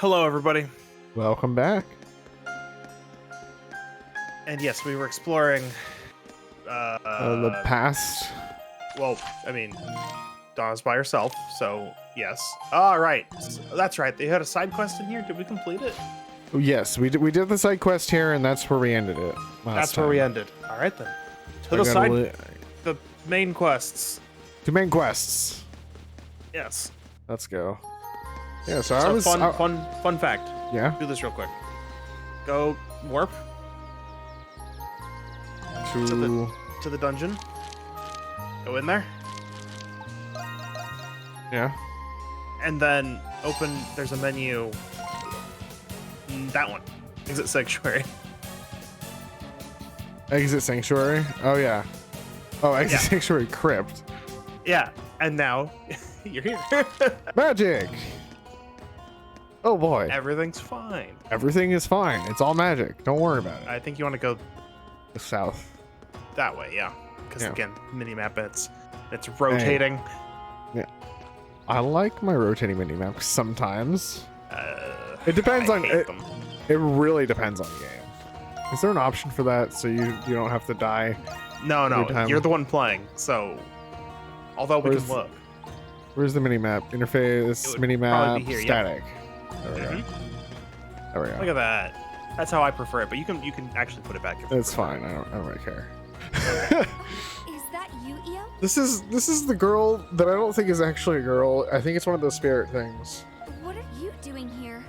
Hello, everybody. Welcome back. And yes, we were exploring. The past. Well, I mean, Donna's by herself, so yes. All right, that's right. They had a side quest in here. Did we complete it? Yes, we did the side quest here, and that's where we ended it. That's where we ended. All right then. To the side, the main quests. The main quests. Yes. Let's go. Yeah. So fun fact. Yeah. Do this real quick. Go warp to the dungeon. Go in there. Yeah. And then open. There's a menu. That one. Exit Sanctuary. Exit Sanctuary. Oh yeah. Oh, Exit Sanctuary Crypt. Yeah. And now you're here. Magic. Oh boy. Everything's fine. Everything is fine. It's all magic. Don't worry about it. I think you want to go south. That way, yeah. Because again, mini-map, it's rotating. Yeah. I like my rotating mini-maps sometimes. It depends on it. It really depends on the game. Is there an option for that so you don't have to die? No, you're the one playing. So, although we can look. Where's the mini-map? Interface, mini-map, static. There we go. There we go. Look at that. That's how I prefer it, but you can actually put it back. It's fine. I don't really care. Is that you, Io? This is the girl that I don't think is actually a girl. I think it's one of those spirit things. What are you doing here?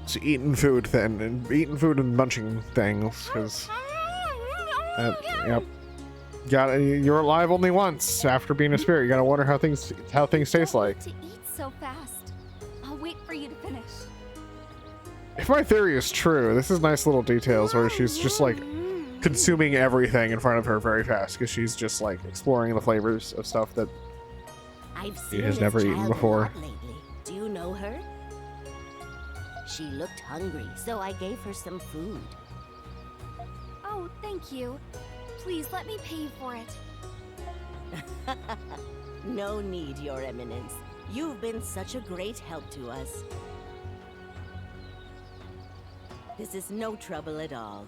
She's eating food then, and eating food and munching things, because yep. You're alive only once after being a spirit. You gotta wonder how things taste like. To eat so fast. I'll wait for you to finish. If my theory is true, this is nice little details where she's just like consuming everything in front of her very fast because she's just like exploring the flavors of stuff that she has never eaten before. Lately. Do you know her? She looked hungry, so I gave her some food. Oh, thank you. Please let me pay you for it. No need, Your Eminence. You've been such a great help to us. This is no trouble at all.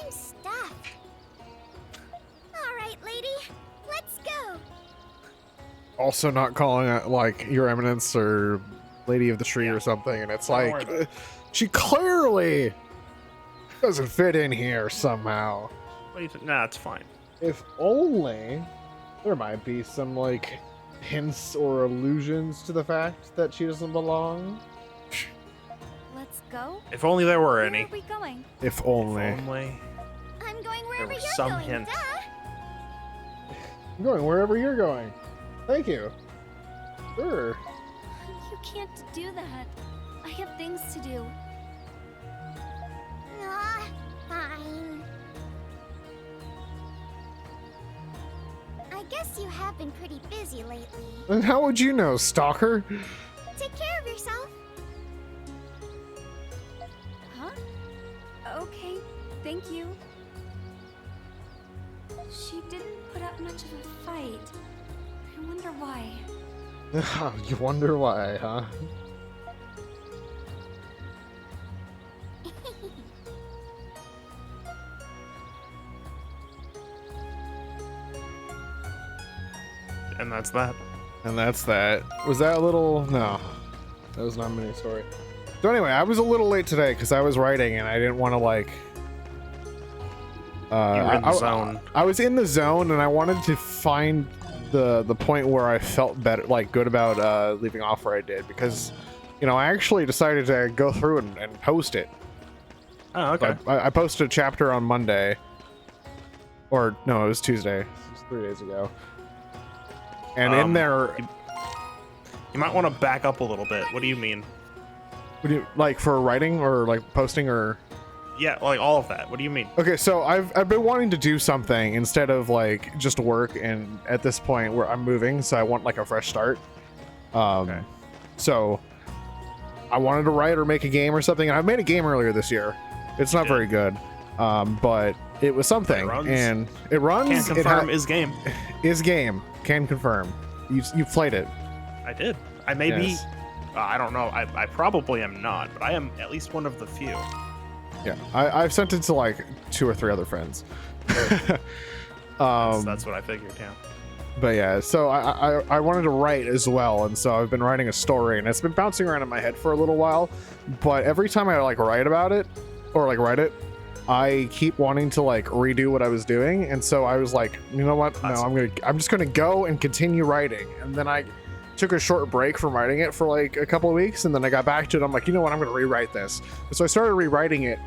I'm stuffed. All right, lady, let's go. Also not calling it like Your Eminence or Lady of the Tree or something, and it's like she clearly doesn't fit in here somehow. What do you think? Nah, it's fine. If only there might be some like hints or allusions to the fact that she doesn't belong. Let's go. If only there were Where any. are we going? If only. If only. I'm going wherever was you're some going. hint. Duh. I'm going wherever you're going. Thank you. Sure. You can't do that. I have things to do. Fine. I guess you have been pretty busy lately. And how would you know, stalker? Take care of yourself. Huh? Okay, thank you. She didn't put up much of a fight. I wonder why. You wonder why, huh? And that's that. And that's that. Was that a little... No. That was not a mini story. So anyway, I was a little late today because I was writing and I didn't want to like... You were in the zone. I was in the zone and I wanted to find the point where I felt better, like good about leaving off where I did, because, you know, I actually decided to go through and post it. Oh, okay. I posted a chapter on Monday. Or, no, it was Tuesday. It was 3 days ago. And in there... You might want to back up a little bit. What do you mean? What do you, like for writing or like posting or... Yeah, like all of that. What do you mean? Okay, so I've been wanting to do something instead of like just work, and at this point where I'm moving, so I want like a fresh start. Okay. So I wanted to write or make a game or something, and I made a game earlier this year. It's not very good, but it was something, and it runs. Can't confirm is game. Is game. can confirm. You played it. I did. I may be. Yes. I don't know. I probably am not, but I am at least one of the few. Yeah, I've sent it to like 2 or 3 other friends. That's what I figured. Yeah. But yeah, so I wanted to write as well, and so I've been writing a story, and it's been bouncing around in my head for a little while. But every time I like write about it, or like write it, I keep wanting to like redo what I was doing, and so I was like, you know what? No, I'm just gonna go and continue writing. And then I took a short break from writing it for like a couple of weeks, and then I got back to it. I'm like, you know what? I'm gonna rewrite this. And so I started rewriting it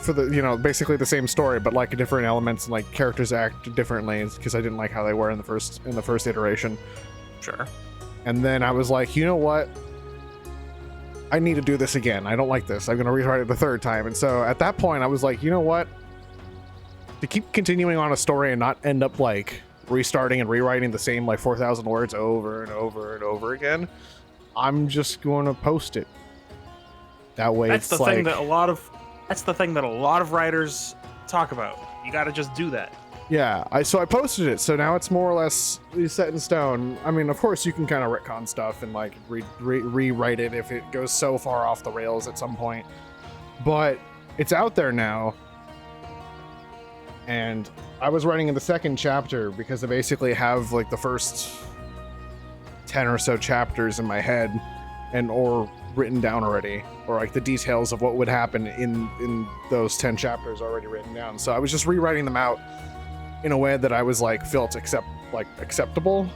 for the, you know, basically the same story, but like different elements, and like characters act differently because I didn't like how they were in the first iteration. Sure. And then I was like, you know what? I need to do this again. I don't like this. I'm going to rewrite it the 3rd time. And so at that point, I was like, you know what? To keep continuing on a story and not end up like restarting and rewriting the same like 4,000 words over and over and over again, I'm just going to post it. That way, That's it's the like, thing that a lot of writers talk about. You got to just do that. yeah. So I posted it. So now it's more or less set in stone. I mean, of course, you can kind of retcon stuff and like rewrite it if it goes so far off the rails at some point. But it's out there now. And I was writing in the 2nd chapter because I basically have like the first 10 or so chapters in my head or written down already, or like the details of what would happen in those 10 chapters already written down. So I was just rewriting them out in a way that I was like felt acceptable.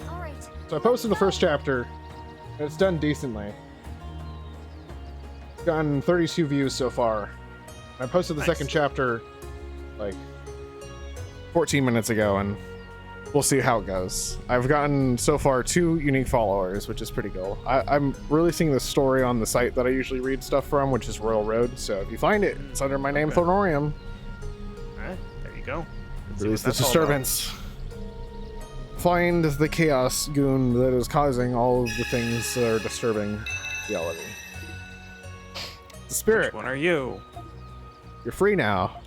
All right. So I posted the 1st chapter, and it's done decently. It's gotten 32 views so far. I posted the Nice. 2nd chapter like 14 minutes ago, and we'll see how it goes. I've gotten so far 2 unique followers, which is pretty cool. I'm releasing the story on the site that I usually read stuff from, which is Royal Road. So if you find it, it's under my name, Okay. Thornorium. All right, there you go. Let's see Release what the that's all about. disturbance. Find the chaos goon that is causing all of the things that are disturbing reality. The spirit. Which one are you? You're free now.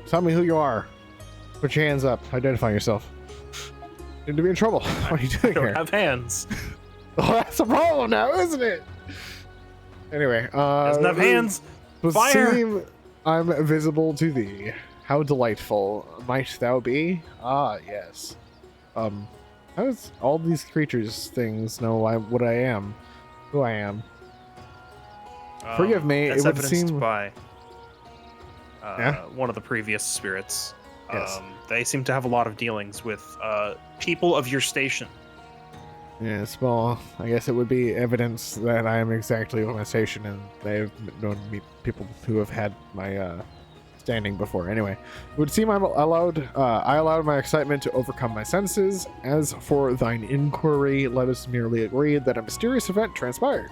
Tell me who you are. Put your hands up. Identify yourself. You need to be in trouble. What are you I doing don't here? have hands. Oh, that's a problem now, isn't it? Anyway, Doesn't have hands. would Fire! seem I'm visible to thee. How delightful might thou be? Ah, yes. How does all these creatures things know what I am? Who I am? Forgive me, That's it would evidenced seem- by Yeah? one of the previous spirits. Yes. They seem to have a lot of dealings with people of your station. Yes, well, I guess it would be evidence that I am exactly on my station, and they've known me, people who have had my standing before. Anyway, it would seem I allowed my excitement to overcome my senses. As for thine inquiry, let us merely agree that a mysterious event transpired.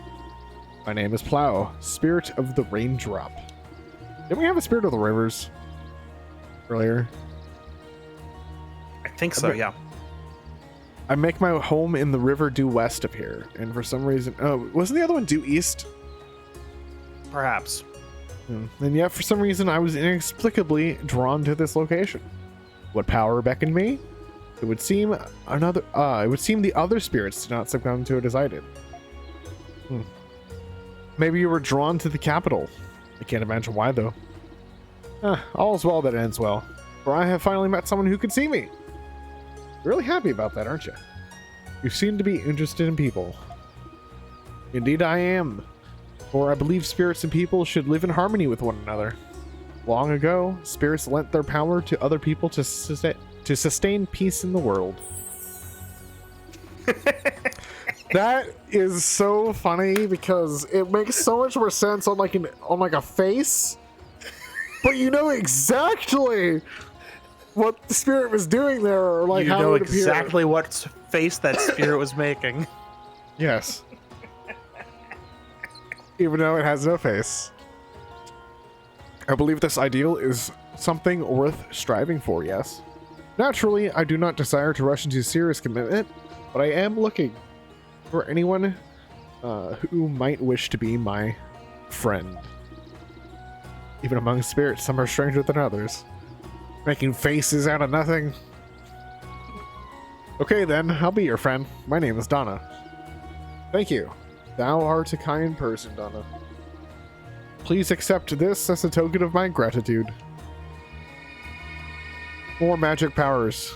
My name is Plow, spirit of the raindrop. Didn't we have a spirit of the rivers earlier? I think so, Okay. yeah. I make my home in the river due west of here, and for some reason, wasn't the other one due east? Perhaps. And yet, for some reason, I was inexplicably drawn to this location. What power beckoned me? It would seem the other spirits did not succumb to it as I did. Maybe you were drawn to the capital. I can't imagine why, though. All's well that ends well, for I have finally met someone who could see me. You're really happy about that, aren't you? You seem to be interested in people. Indeed I am, for I believe spirits and people should live in harmony with one another. Long ago, spirits lent their power to other people to sustain peace in the world. That is so funny because it makes so much more sense on like a face, but you know exactly what the spirit was doing there, or like You how know it appeared. exactly what face that spirit was making. Yes. Even though it has no face. I believe this ideal is something worth striving for, yes. Naturally, I do not desire to rush into serious commitment, but I am looking for anyone who might wish to be my friend. Even among spirits, some are stranger than others. Making faces out of nothing. Okay then, I'll be your friend. My name is Donna. Thank you. Thou art a kind person, Donna. Please accept this as a token of my gratitude. More magic powers.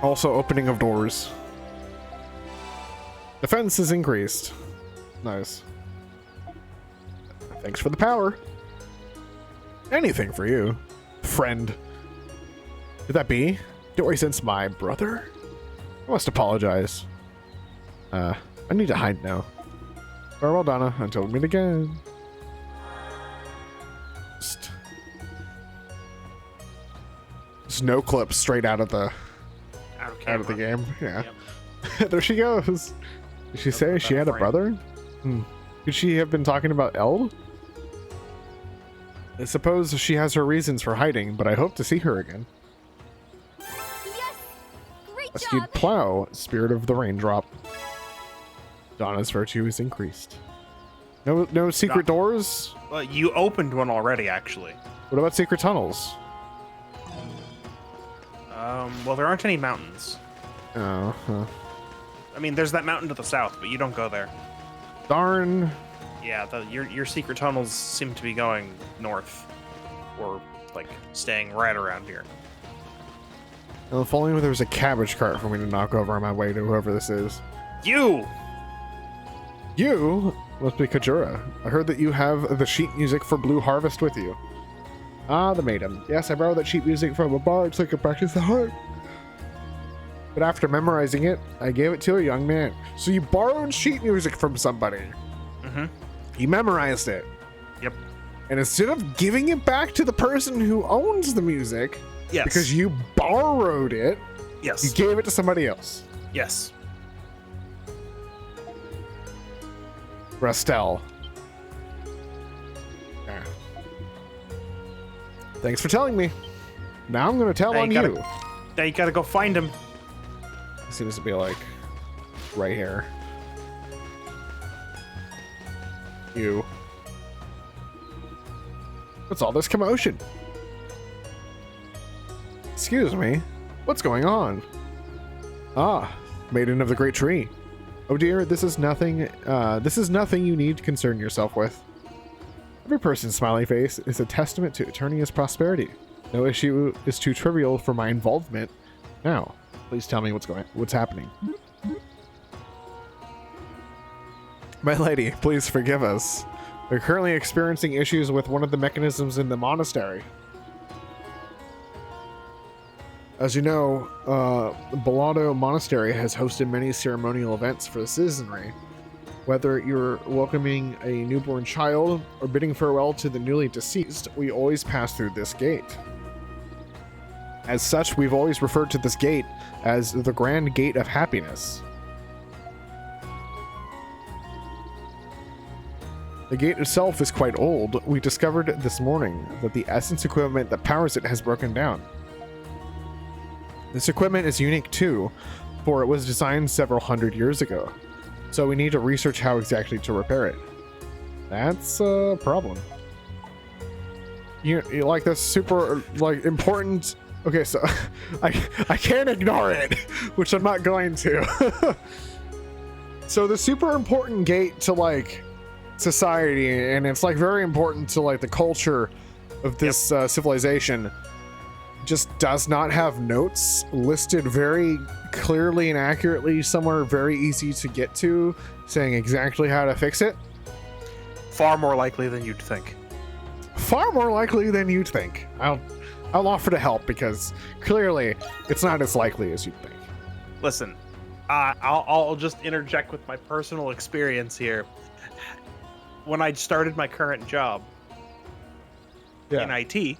Also opening of doors. Defense is increased. Nice. Thanks for the power. Anything for you, friend. Could that be? Dory sense my brother? I must apologize. I need to hide now. Farewell, Donna. Until we meet again. Just no clip straight out of the game. Yeah. Yep. There she goes. Did she say she had a brother? Could she have been talking about Eld? I suppose she has her reasons for hiding, but I hope to see her again. Yes! Great Rescued job! Plow, Spirit of the Raindrop. Donna's virtue is increased. No secret doors? Well, you opened one already, actually. What about secret tunnels? Well, there aren't any mountains. Oh, huh. I mean, there's that mountain to the south, but you don't go there. Darn. Yeah, your secret tunnels seem to be going north, or like staying right around here. Well, if only there was a cabbage cart for me to knock over on my way to whoever this is. You must be Kajura. I heard that you have the sheet music for Blue Harvest with you. Ah, the maiden. Yes, I borrowed that sheet music from a bard so I could practice the harp. But after memorizing it, I gave it to a young man. So you borrowed sheet music from somebody. Mm-hmm. You memorized it. Yep. And instead of giving it back to the person who owns the music, Yes. because you borrowed it, Yes. you gave it to somebody else. Yes. Rastel. Yeah. Thanks for telling me. Now I'm going to tell Now on you you. Now you gotta go find him. Seems to be like right here. You. What's all this commotion? Excuse me. What's going on? Ah, Maiden of the Great Tree. Oh dear, this is nothing. This is nothing you need to concern yourself with. Every person's smiling face is a testament to Eternia's prosperity. No issue is too trivial for my involvement. Now, please tell me what's happening. My lady, please forgive us. We're currently experiencing issues with one of the mechanisms in the monastery. As you know, Balado Monastery has hosted many ceremonial events for the citizenry. Whether you're welcoming a newborn child or bidding farewell to the newly deceased, we always pass through this gate. As such, we've always referred to this gate as the Grand Gate of Happiness. The gate itself is quite old. We discovered this morning that the essence equipment that powers it has broken down. This equipment is unique too, for it was designed several hundred years ago. So we need to research how exactly to repair it. That's a problem. You like this super like important. Okay, so I can't ignore it, which I'm not going to. So the super important gate to like society, and it's like very important to like the culture of this civilization, just does not have notes listed very clearly and accurately somewhere very easy to get to, saying exactly how to fix it. Far more likely than you'd think. Far more likely than you'd think. I'll offer to help because clearly it's not as likely as you'd think. Listen, I'll just interject with my personal experience here. When I started my current job in IT,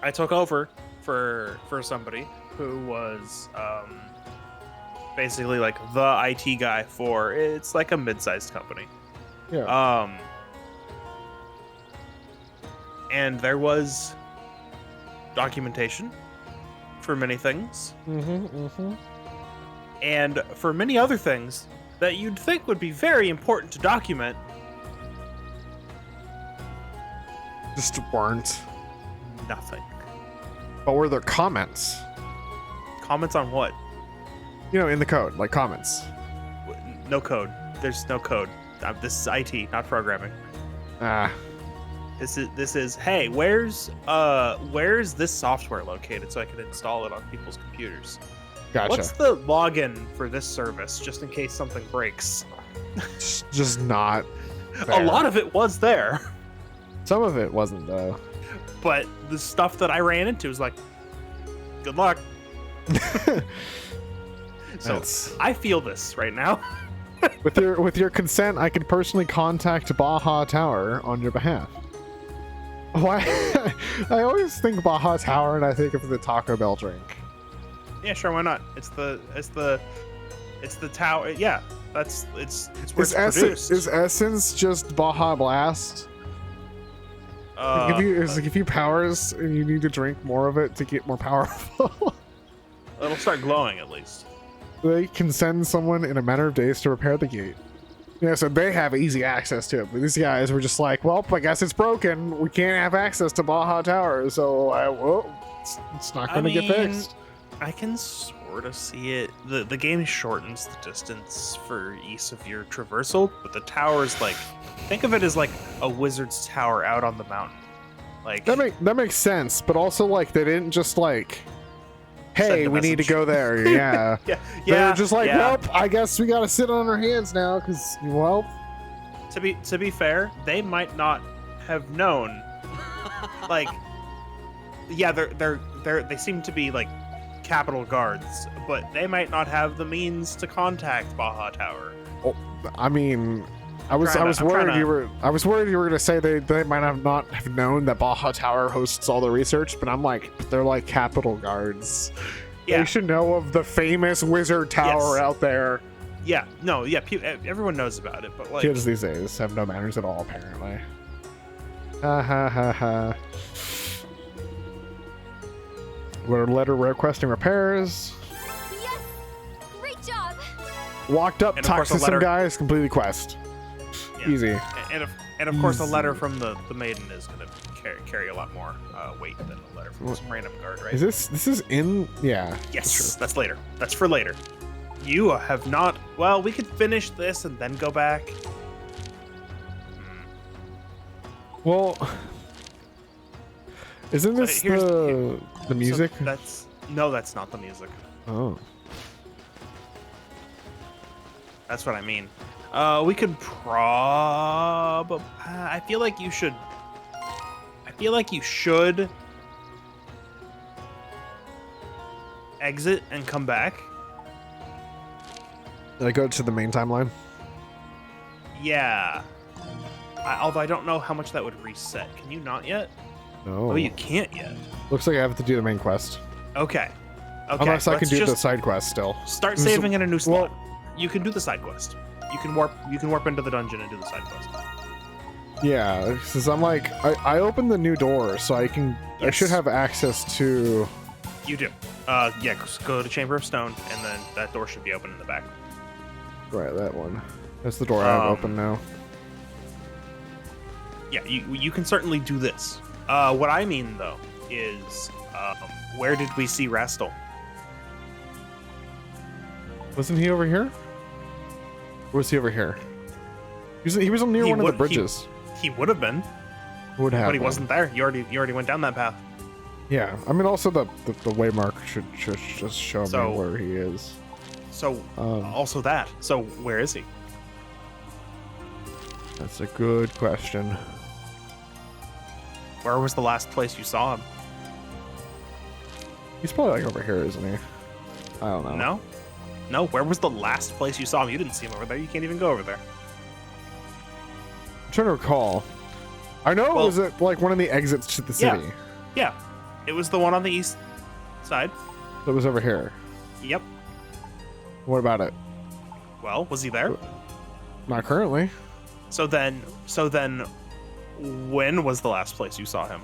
I took over for somebody who was basically like the IT guy for, it's like a mid-sized company. Yeah. And there was documentation for many things. And for many other things that you'd think would be very important to document. Just weren't. Nothing. But were there comments? Comments on what? You know, in the code, like comments. No code. There's no code. This is IT, not programming. Ah. This is hey, where's this software located so I can install it on people's computers? Gotcha. What's the login for this service just in case something breaks? Just not A lot of it was there, Some of it wasn't though. but the stuff that I ran into was like, good luck. So That's- I feel this right now. with your consent, I can personally contact Baja Tower on your behalf. Why? I always think Baja Tower and I think of the Taco Bell drink. Yeah, sure, why not? It's the tower. Yeah, it's where it's produced. Is Essence just Baja Blast? If you powers and you need to drink more of it to get more powerful. It'll start glowing at least. They can send someone in a matter of days to repair the gate. Yeah, so they have easy access to it. But these guys were just like, well, I guess it's broken. We can't have access to Baja Tower, so it's not going to get fixed. I can sort of see it. The game shortens the distance for ease of your traversal, but the tower's like, think of it as like a wizard's tower out on the mountain. Like That makes sense, but also like they didn't just like, hey, we need to message. go there. Yeah. yeah, They're just like, yeah. well, I guess we got to sit on our hands now because, well. To be fair, they might not have known. Like, yeah, they seem to be like Capitol guards, but they might not have the means to contact Baja Tower. Oh, I mean, I was I'm worried trying to- you were gonna say they might have not have known that Baja Tower hosts all the research, but I'm like, they're like Capitol guards. Yeah. They should know of the famous wizard tower Yes. out there. Yeah, no, yeah, everyone knows about it, but like, Kids these days have no manners at all, apparently. Ha ha ha ha. We're letter requesting repairs. Yes! Great job! Walked up, And of talked course to a some letter- guys, completely quest. yeah. Easy. And of course, a letter from the maiden is gonna carry a lot more weight than a letter from some random guard, right? Is this is in? Yeah. Yes, that's later. That's for later. You have not. Well, we could finish this and then go back. Well, isn't So this here's- the music? So that's not the music. Oh. That's what I mean. We could I feel like you should. Exit and come back. Did I go to the main timeline? Yeah. Although I don't know how much that would reset. Can you not yet? No. Oh, you can't yet. Looks like I have to do the main quest. Okay. Okay. Unless I can let's do the just side quest still. start So- saving in a new slot. well- You can do the side quest. You can warp into the dungeon and do the side quest. Yeah, because I'm like, I opened the new door, so I Yes. should have access to. You do. Yeah, just go to Chamber of Stone, and then that door should be open in the back. Right, that one. That's the door I have open now. Yeah, you can certainly do this. What I mean, though, is where did we see Rastal? Wasn't he over here? Or was he over here? He was near He one of would- the bridges. He would have been, Would have. but he been. wasn't there. You already went down that path. Yeah, I mean, also the waymark should just show So- me where he is. So Um, also that. So where is he? That's a good question. Where was the last place you saw him? He's probably like over here, isn't he? I don't know. No? No, where was the last place you saw him? You didn't see him over there. You can't even go over there. I'm trying to recall. I know Well- it was at like one of the exits to the Yeah. city. Yeah. It was the one on the east side. That was over here. Yep. What about it? Well, was he there? Not currently. So then when was the last place you saw him?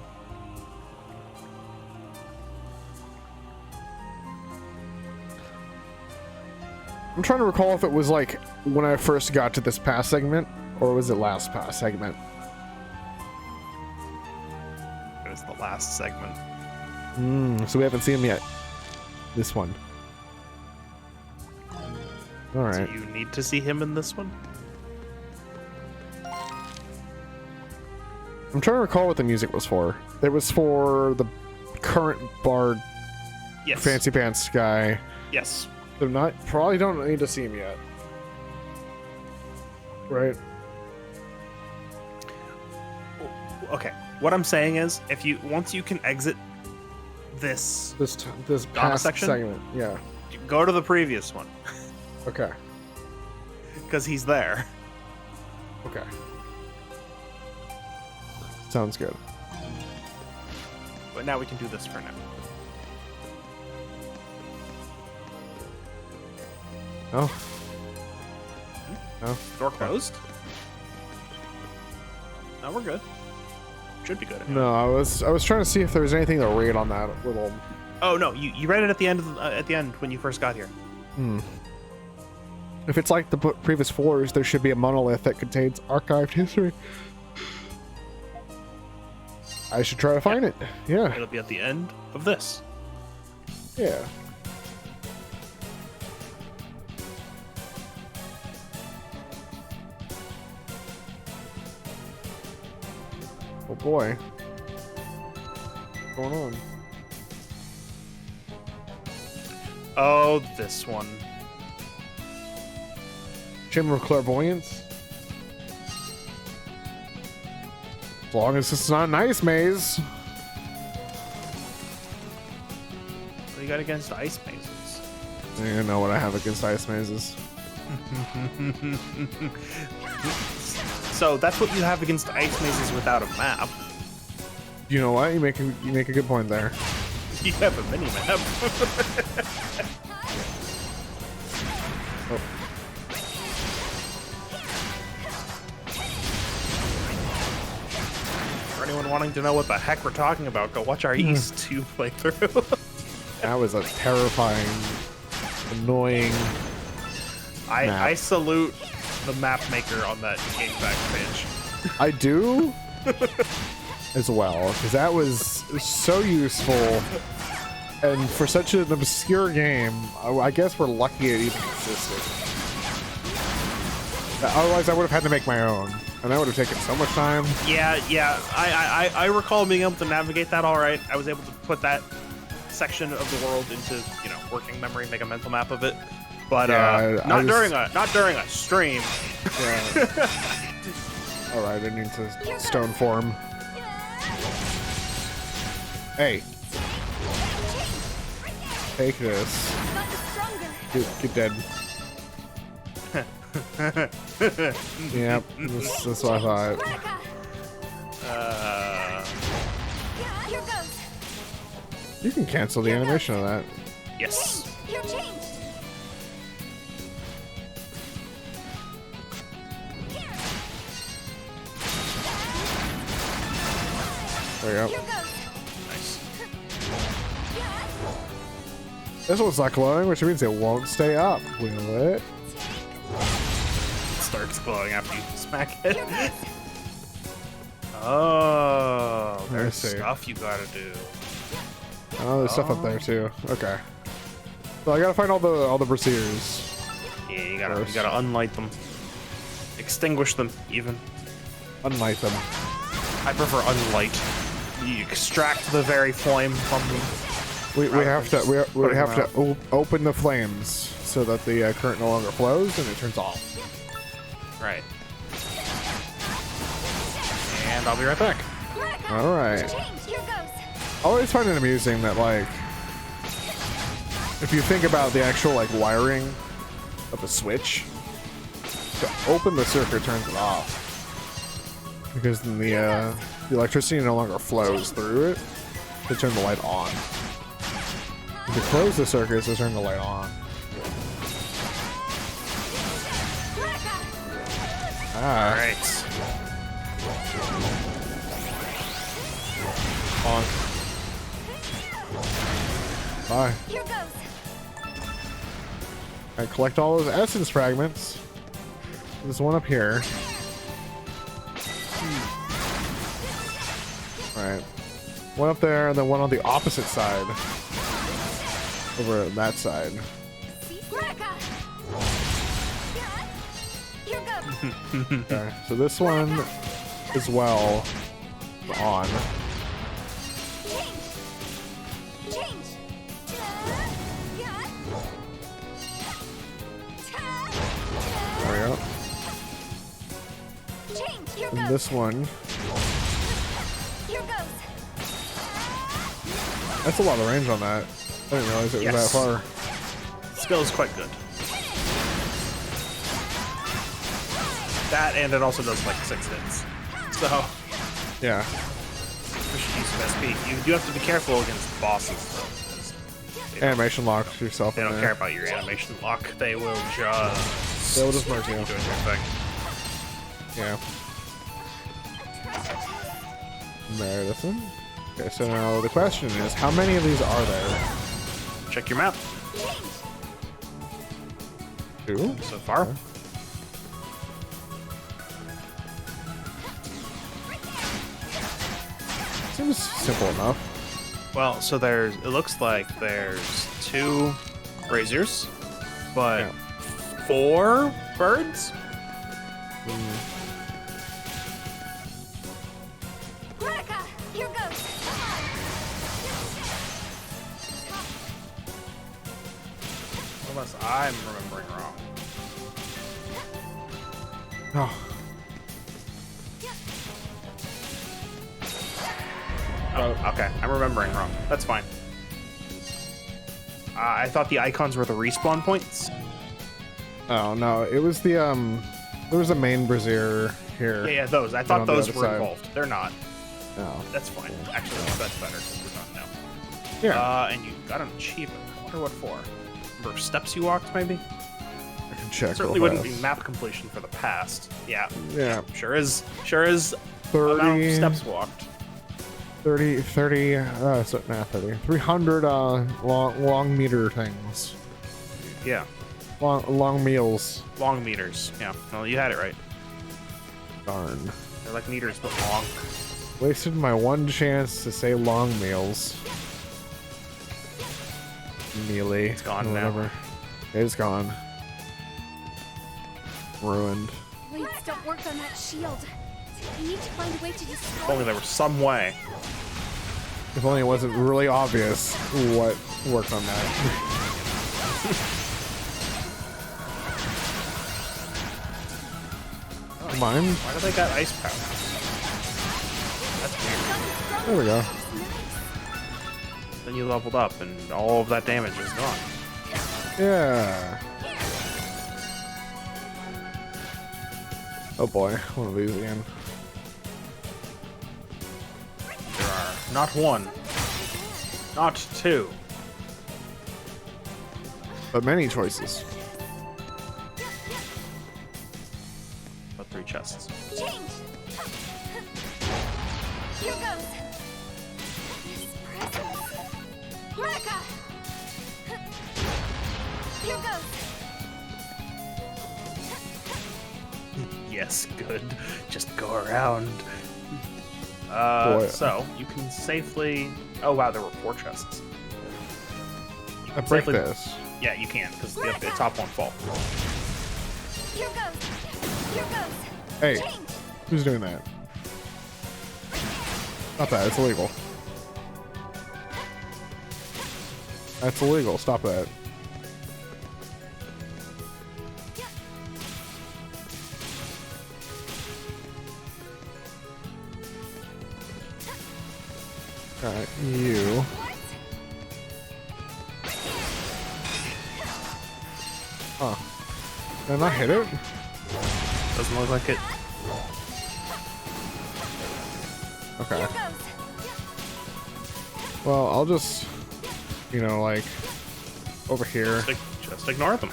I'm trying to recall if it was like when I first got to this past segment, or was it last past segment? It was the last segment. So we haven't seen him yet. This one. All right. Do you need to see him in this one? I'm trying to recall what the music was for. It was for the current bard, Yes. Fancy Pants guy. Yes. So probably don't need to see him yet. Right. Okay. What I'm saying is, once you can exit this This past section? segment. Yeah. go to the previous one, Okay. because he's there. Okay. Sounds good. But now we can do this for now. Oh. No. Door closed? No, we're good. Should be good. No, I was trying to see if there was anything to raid on that little. Oh no, you read it at the end at the end when you first got here. If it's like the previous floors, there should be a monolith that contains archived history. I should try to find it. Yeah. It'll be at the end of this. Yeah. Oh boy. What's going on? Oh, this one. Chamber of Clairvoyance? As long as it's not an ice maze. What do you got against ice mazes? I don't even know what I have against ice mazes. So that's what you have against ice mazes without a map. You know what? You make a good point there. You have a mini map. Oh. For anyone wanting to know what the heck we're talking about, go watch our East 2 playthrough. That was a terrifying, annoying. map. I salute the map maker on that game back page. I do as well, because that was so useful. And for such an obscure game, I guess we're lucky it even existed. Otherwise, I would have had to make my own, and that would have taken so much time. Yeah. I recall being able to navigate that all right. I was able to put that section of the world into working memory, make a mental map of it. But not during a stream. Yeah. All right, I need to stone form. Hey. Take this. Get dead. Yep, that's what I thought. Here goes. You can cancel the animation of that. Yes. You're changed. There you go. Here goes. Nice. This one's not glowing, which means it won't stay up, will it? It starts glowing after you smack it. Oh, I there's see. stuff you gotta do. Oh, there's stuff up there too. Okay. So I gotta find all the brasiers. Yeah, you gotta unlight them, extinguish them even. Unlight them. I prefer unlight. You extract the very flame from them. We have to open the flames so that the current no longer flows and it turns off. Right. And I'll be right back. All right. Changed. Here goes. I always find it amusing that, like, if you think about the actual, like, wiring of a switch, to open the circuit turns it off. Because then the electricity no longer flows through it to turn the light on. If you close the circuit to turn the light on. Ah. All right. On. Bye. Here goes. I collect all those essence fragments. There's one up here. Alright. One up there, and then one on the opposite side. Over at that side. Monica! Here goes. Okay, so this one as well on. Change. There we go. Change. Here And goes. this one, Here goes. that's a lot of range on that. I didn't realize it was Yes. that far. Skill is quite good. That, and it also does like 6 hits. So, Yeah. we should use some SP. You do have to be careful against bosses, though. 'Cause Animation locks yourself they in don't there. care about your animation lock. They will just... They will just merge you. doing their thing. Yeah. Meredith. Okay, so now the question is, how many of these are there? Check your map. 2? So far. Okay. Seems simple enough. Well, so there's... It looks like there's 2 braziers, but Yeah. 4 birds? Monica! Here goes. Unless I'm remembering wrong. Oh, Oh, okay. I'm remembering wrong. That's fine. I thought the icons were the respawn points. oh no, it was the there was a main brazier here. Yeah, those. I on thought the those other were side. involved. They're not. No. That's fine. Actually, that's better because we're done now. Yeah. And you got an achievement. I wonder what for. Number of steps you walked, maybe? I can check. Certainly real wouldn't be fast. map completion for the past. Yeah. Yeah. Sure is. Sure is. Amount of 30 steps walked. 30 so nah, 30 300 long meter things, Yeah. long meals. Long meters. Yeah. No, you had it right. Darn, They're like meters, but long. wasted my one chance to say long meals. Mealy, It's gone now. whatever. It's gone, ruined. Blades don't work on that shield. I need to find a way to If destroy only there was some way. If only it wasn't really obvious what worked on that. Mine. Why do they got ice power? That's weird. There we go. Then you leveled up, and all of that damage is gone. Yeah. Oh boy, one of these again. There are not 1, not 2, But many choices. but 3 chests. change. Here goes. This presence. Monica! Here goes. Yes, good. Just go around. Boy. So you can safely. Oh wow, there were 4 chests. You I can break safely- this. Yeah, you can because the top won't fall. Here goes. Here goes. Hey, Change. who's doing that? Not that, it's illegal. That's illegal, stop that. Alright, you. Huh. Did I not hit it? Doesn't look like it. Okay. Here goes. Well, I'll just, you know, like, over here, Just ignore them.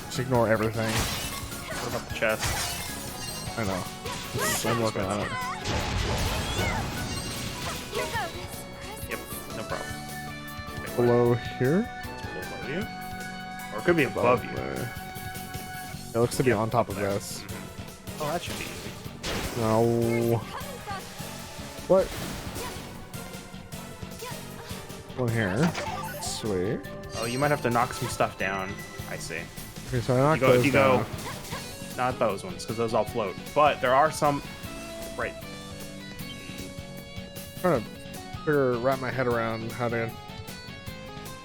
just ignore everything. What about the chests? I know. I'm working on it. Here goes. Yep, no problem. Okay, Below here? it's below you, or it could be above you. It looks to be on top of this. Oh, that should be easy. No. What? One here. Sweet. Oh, you might have to knock some stuff down. I see. Okay, so I knocked those down. Not those ones, because those all float. But there are some. Right. I'm trying to wrap my head around how to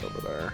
over there.